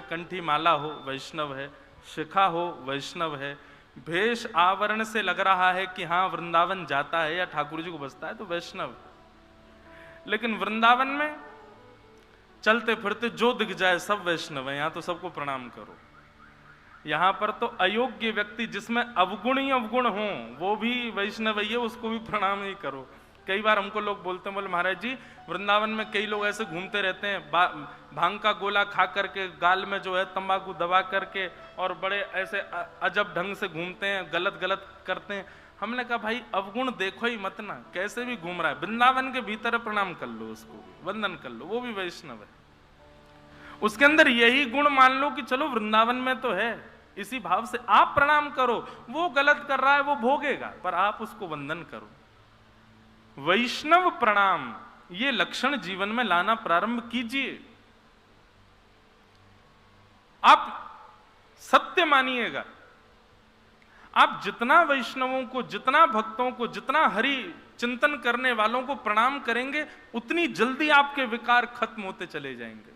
कंठी माला हो वैष्णव है, शिखा हो वैष्णव है, भेष आवरण से लग रहा है कि हाँ वृंदावन जाता है या ठाकुर जी को बसता है तो वैष्णव। लेकिन वृंदावन में चलते फिरते जो दिख जाए सब वैष्णव है, यहां तो सबको प्रणाम करो। यहां पर तो अयोग्य व्यक्ति जिसमें अवगुण ही अवगुण हो वो भी वैष्णव है, उसको भी प्रणाम ही करो। कई बार हमको लोग बोलते हैं, बोले महाराज जी वृंदावन में कई लोग ऐसे घूमते रहते हैं, भांग का गोला खा करके गाल में जो है तंबाकू दबा करके और बड़े ऐसे अजब ढंग से घूमते हैं, गलत गलत करते हैं। हमने कहा भाई अवगुण देखो ही मत ना, कैसे भी घूम रहा है, वृंदावन के भीतर प्रणाम कर लो, उसको वंदन कर लो, वो भी वैष्णव है। उसके अंदर यही गुण मान लो कि चलो वृंदावन में तो है, इसी भाव से आप प्रणाम करो। वो गलत कर रहा है वो भोगेगा, पर आप उसको वंदन करो। वैष्णव प्रणाम ये लक्षण जीवन में लाना प्रारंभ कीजिए। आप सत्य मानिएगा, आप जितना वैष्णवों को, जितना भक्तों को, जितना हरि चिंतन करने वालों को प्रणाम करेंगे उतनी जल्दी आपके विकार खत्म होते चले जाएंगे।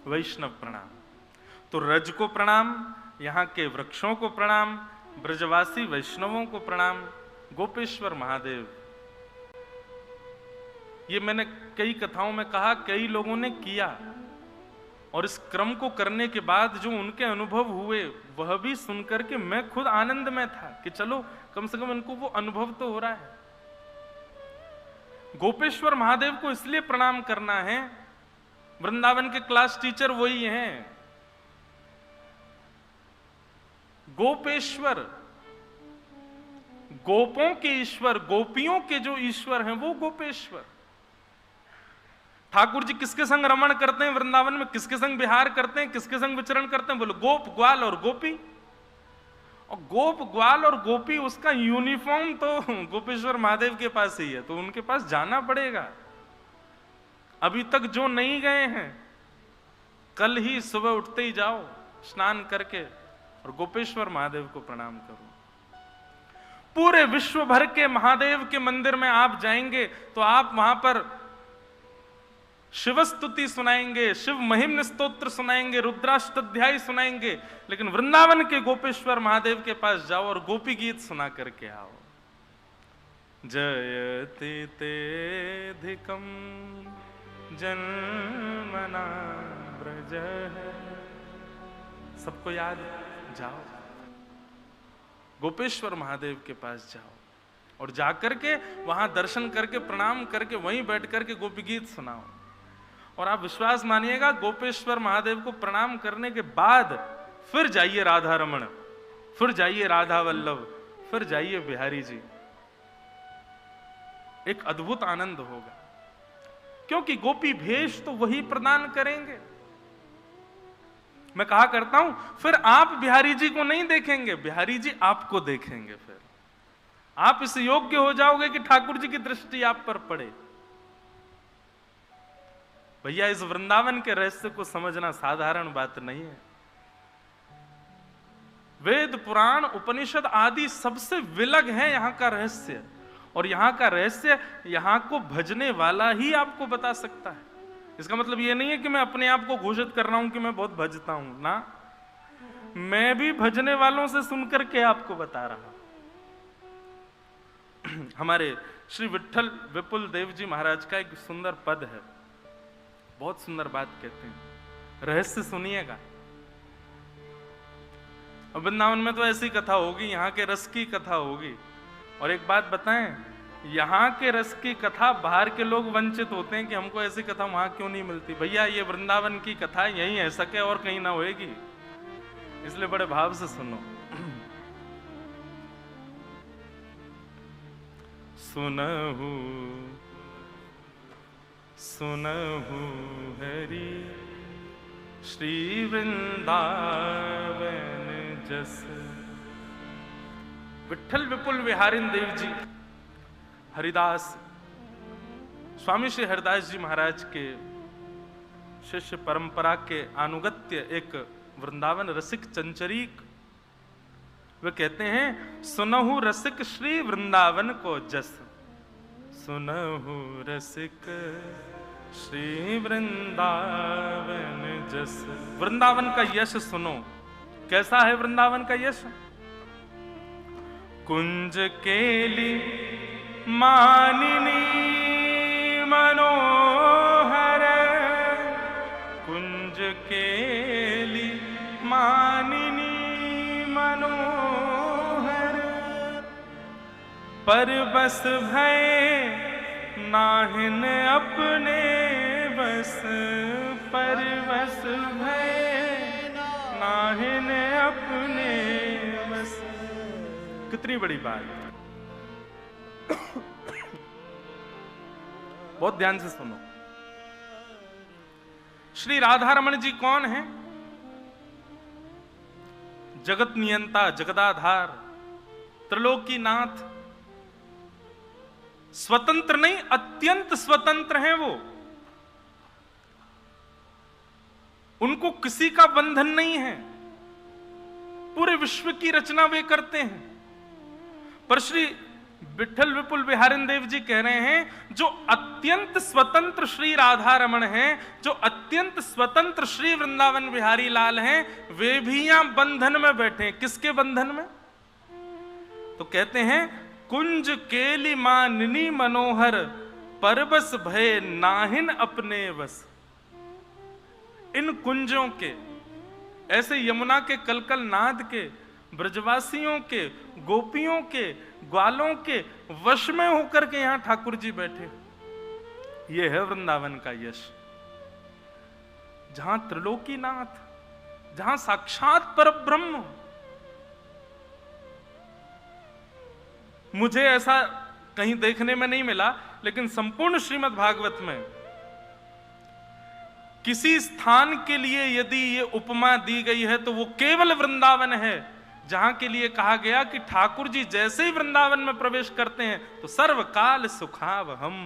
वैष्णव प्रणाम तो रज को प्रणाम, यहां के वृक्षों को प्रणाम, ब्रजवासी वैष्णवों को प्रणाम, गोपेश्वर महादेव। ये मैंने कई कथाओं में कहा, कई लोगों ने किया और इस क्रम को करने के बाद जो उनके अनुभव हुए वह भी सुनकर के मैं खुद आनंद में था कि चलो कम से कम इनको वो अनुभव तो हो रहा है। गोपेश्वर महादेव को इसलिए प्रणाम करना है, वृंदावन के क्लास टीचर वही हैं। गोपेश्वर, गोपों के ईश्वर, गोपियों के जो ईश्वर हैं वो गोपेश्वर। ठाकुर जी किसके संग रमण करते हैं वृंदावन में, किसके संग विहार करते हैं, किसके संग विचरण करते हैं, बोलो गोप ग्वाल और गोपी। और गोप ग्वाल और गोपी उसका यूनिफॉर्म तो गोपेश्वर महादेव के पास ही है, तो उनके पास जाना पड़ेगा। अभी तक जो नहीं गए हैं कल ही सुबह उठते ही जाओ स्नान करके और गोपेश्वर महादेव को प्रणाम करो। पूरे विश्व भर के महादेव के मंदिर में आप जाएंगे तो आप वहां पर शिव स्तुति सुनाएंगे, शिव महिम्न स्तोत्र सुनाएंगे, रुद्राष्टाध्याय सुनाएंगे, लेकिन वृंदावन के गोपेश्वर महादेव के पास जाओ और गोपी गीत सुना करके आओ। जयति तेधिकम जन्मना ब्रज है, सबको याद, जाओ गोपेश्वर महादेव के पास जाओ और जाकर के वहां दर्शन करके प्रणाम करके वहीं बैठ करके गोपी गीत सुनाओ। और आप विश्वास मानिएगा गोपेश्वर महादेव को प्रणाम करने के बाद फिर जाइए राधा रमण, फिर जाइए राधा वल्लभ, फिर जाइए बिहारी जी, एक अद्भुत आनंद होगा, क्योंकि गोपी भेष तो वही प्रदान करेंगे। मैं कहा करता हूं फिर आप बिहारी जी को नहीं देखेंगे, बिहारी जी आपको देखेंगे। फिर आप इस योग्य हो जाओगे कि ठाकुर जी की दृष्टि आप पर पड़े। भैया इस वृंदावन के रहस्य को समझना साधारण बात नहीं है। वेद पुराण उपनिषद आदि सबसे विलग है यहां का रहस्य, और यहां का रहस्य यहां को भजने वाला ही आपको बता सकता है। इसका मतलब यह नहीं है कि मैं अपने आप को घोषित कर रहा हूं कि मैं बहुत भजता हूं ना, मैं भी भजने वालों से सुनकर के आपको बता रहा हूं। हमारे श्री विट्ठल विपुल देव जी महाराज का एक सुंदर पद है, बहुत सुंदर बात कहते हैं, रहस्य सुनिएगा। वृंदावन में तो ऐसी कथा होगी, यहाँ के रस की कथा होगी। और एक बात बताएं, यहाँ के रस की कथा बाहर के लोग वंचित होते हैं कि हमको ऐसी कथा वहां क्यों नहीं मिलती। भैया ये वृंदावन की कथा यहीं है, सके और कहीं ना होएगी, इसलिए बड़े भाव से सुनो। सुनहु सुनहु हरि श्री वृंदावन जस। विट्ठल विपुल विहारिन देव जी हरिदास, स्वामी श्री हरिदास जी महाराज के शिष्य परंपरा के अनुगत्य एक वृंदावन रसिक चंचरीक, वे कहते हैं सुनहु रसिक श्री वृंदावन को जस। सुनहु रसिक श्री वृंदावन जस। वृंदावन का यश सुनो। कैसा है वृंदावन का यश? कुंज केली मानिनी मनोहर, कुंज केली मानिनी मनोहर, पर बस भय नाहिन अपने बस, पर बस भय नाहिन अपने बस। कितनी बड़ी बात। बहुत ध्यान से सुनो। श्री राधा रमण जी कौन है? जगत नियंता, जगदाधार, त्रिलोकीनाथ। स्वतंत्र नहीं, अत्यंत स्वतंत्र हैं वो। उनको किसी का बंधन नहीं है। पूरे विश्व की रचना वे करते हैं। पर श्री विठल विपुल बिहारिन देव जी कह रहे हैं, जो अत्यंत स्वतंत्र श्री राधा रमण हैं, जो अत्यंत स्वतंत्र श्री वृंदावन बिहारी लाल हैं, वे भी यहां बंधन में बैठे हैं। किसके बंधन में? तो कहते हैं, कुंज केली मानिनी मनोहर, परबस भय नाहिन अपने बस। इन कुंजों के, ऐसे यमुना के कलकल नाद के, ब्रजवासियों के, गोपियों के, ग्वालों के वश में होकर के यहां ठाकुर जी बैठे। यह है वृंदावन का यश, जहां त्रिलोकीनाथ, जहां साक्षात परब्रह्म। मुझे ऐसा कहीं देखने में नहीं मिला, लेकिन संपूर्ण श्रीमद् भागवत में किसी स्थान के लिए यदि ये उपमा दी गई है तो वो केवल वृंदावन है, जहां के लिए कहा गया कि ठाकुर जी जैसे ही वृंदावन में प्रवेश करते हैं तो सर्वकाल सुखावहम।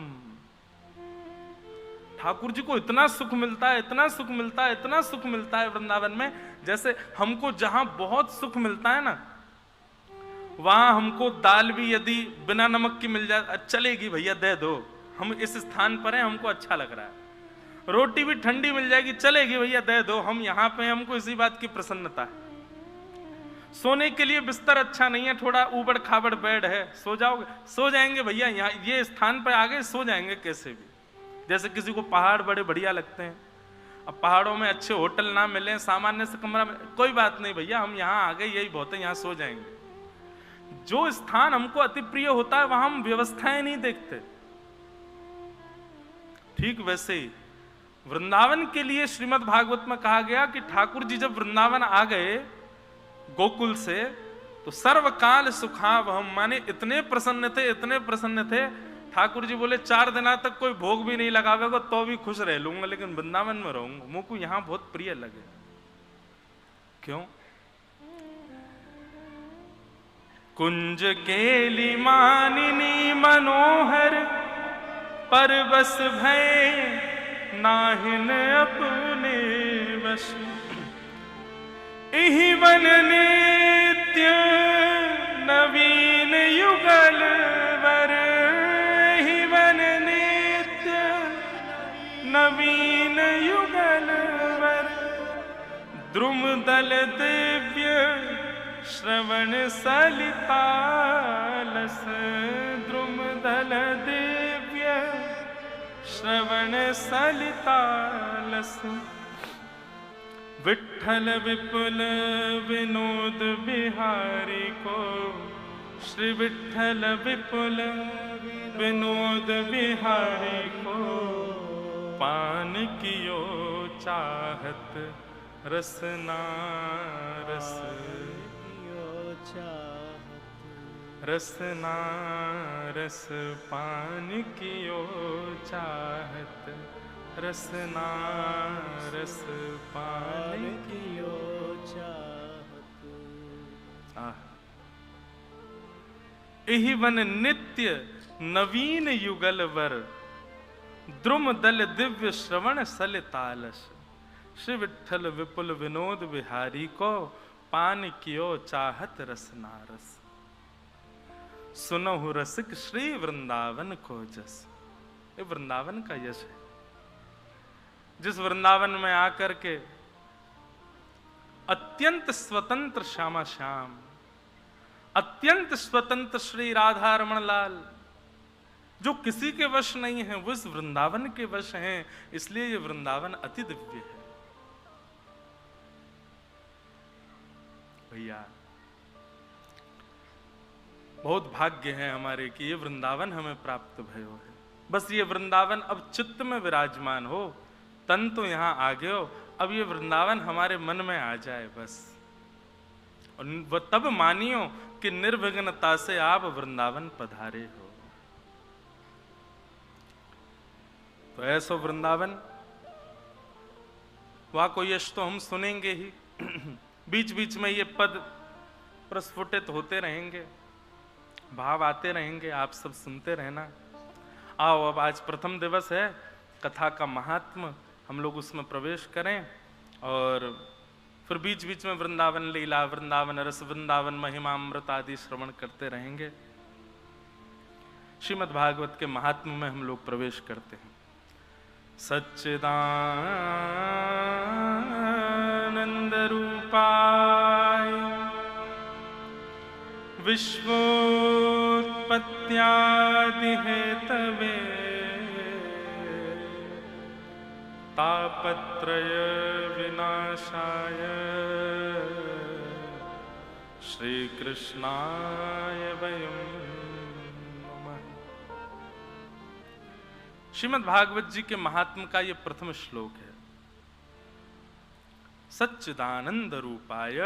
ठाकुर जी को इतना सुख मिलता है, इतना सुख मिलता है, इतना सुख मिलता है वृंदावन में, जैसे हमको जहां बहुत सुख मिलता है ना, वहां हमको दाल भी यदि बिना नमक की मिल जाए, चलेगी भैया दे दो, हम इस स्थान पर हैं, हमको अच्छा लग रहा है। रोटी भी ठंडी मिल जाएगी, चलेगी भैया दे दो, हम यहां पे हैं, हमको इसी बात की प्रसन्नता है। सोने के लिए बिस्तर अच्छा नहीं है, थोड़ा ऊबड़ खाबड़ बेड है, सो जाओगे, सो जाएंगे भैया, यहाँ ये स्थान पर आ गए, सो जाएंगे कैसे भी। जैसे किसी को पहाड़ बड़े बढ़िया लगते हैं, अब पहाड़ों में अच्छे होटल ना मिले, सामान्य से कमरा में, कोई बात नहीं भैया, हम यहाँ आ गए, यही बहुत है, यहाँ सो जाएंगे। जो स्थान हमको अति प्रिय होता है वहां हम व्यवस्थाएं नहीं देखते। ठीक वैसे ही वृंदावन के लिए श्रीमद् भागवत में कहा गया कि ठाकुर जी जब वृंदावन आ गए गोकुल से, तो सर्वकाल सुखावहम, माने इतने प्रसन्न थे, इतने प्रसन्न थे। ठाकुर जी बोले 4 दिना तक कोई भोग भी नहीं लगावेगा तो भी खुश रह लूंगा, लेकिन वृंदावन में रहूंगा, मुझको यहां बहुत प्रिय लगे। क्यों? कुंज केली मानिनी मनोहर, परबस भय नाहिन अपने बस। इहि वन नित्य नवीन युगल वर, इहि वन नित्य नवीन युगल वर। द्रुम दल दिव्य श्रवण सलितालस, द्रुम दल दिव्य श्रवण सलितालस। विठ्ठल विपुल विनोद बिहारी को, श्री विठ्ठल विपुल विनोद बिहारी को, पान कियो चाहत रसना रस, रसना रस पान कियो चाहत, रसना रस पान कियो चाहत। एहि वन नित्य नवीन युगल वर, द्रुम दल दिव्य श्रवण सलितालस। श्री विठ्ठल विपुल विनोद बिहारी को, पान कियो चाहत रसना रस। सुनहु रसिक श्री वृंदावन को जस। ये वृंदावन का यश है। जिस वृंदावन में आकर के अत्यंत स्वतंत्र श्यामा श्याम, अत्यंत स्वतंत्र श्री राधा रमण लाल, जो किसी के वश नहीं है, वो इस वृंदावन के वश हैं, इसलिए ये वृंदावन अति दिव्य है। भैया बहुत भाग्य है हमारे कि ये वृंदावन हमें प्राप्त भयो है। बस ये वृंदावन अब चित्त में विराजमान हो, तन तो यहां आ गए हो, अब ये वृंदावन हमारे मन में आ जाए बस। और वह तब मानियो कि निर्विघ्नता से आप वृंदावन पधारे हो। तो ऐसो वृंदावन, वहां को यश तो हम सुनेंगे ही, बीच बीच में ये पद प्रस्फुटित होते रहेंगे, भाव आते रहेंगे, आप सब सुनते रहना। आओ अब आज प्रथम दिवस है, कथा का महात्म, हम लोग उसमें प्रवेश करें और फिर बीच बीच में वृंदावन लीला, वृंदावन रस, वृंदावन महिमामृत आदि श्रवण करते रहेंगे। श्रीमद् भागवत के महात्म में हम लोग प्रवेश करते हैं। सच्चिदानंद रूपाय विश्वोत्पत्त्यादि हेतवे तापत्रय विनाशाय श्री कृष्णाय वयं नमः। श्रीमद् भागवत जी के महात्म का यह प्रथम श्लोक है। सच्चिदानंद रूपाय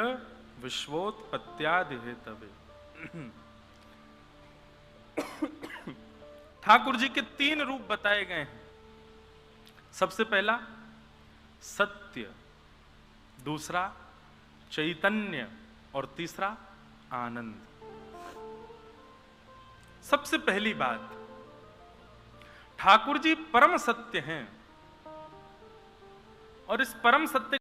विश्वोत्पत्त्यादि हेतवे। ठाकुर जी के 3 रूप बताए गए हैं। सबसे पहला सत्य, दूसरा चैतन्य और तीसरा आनंद। सबसे पहली बात, ठाकुर जी परम सत्य हैं और इस परम सत्य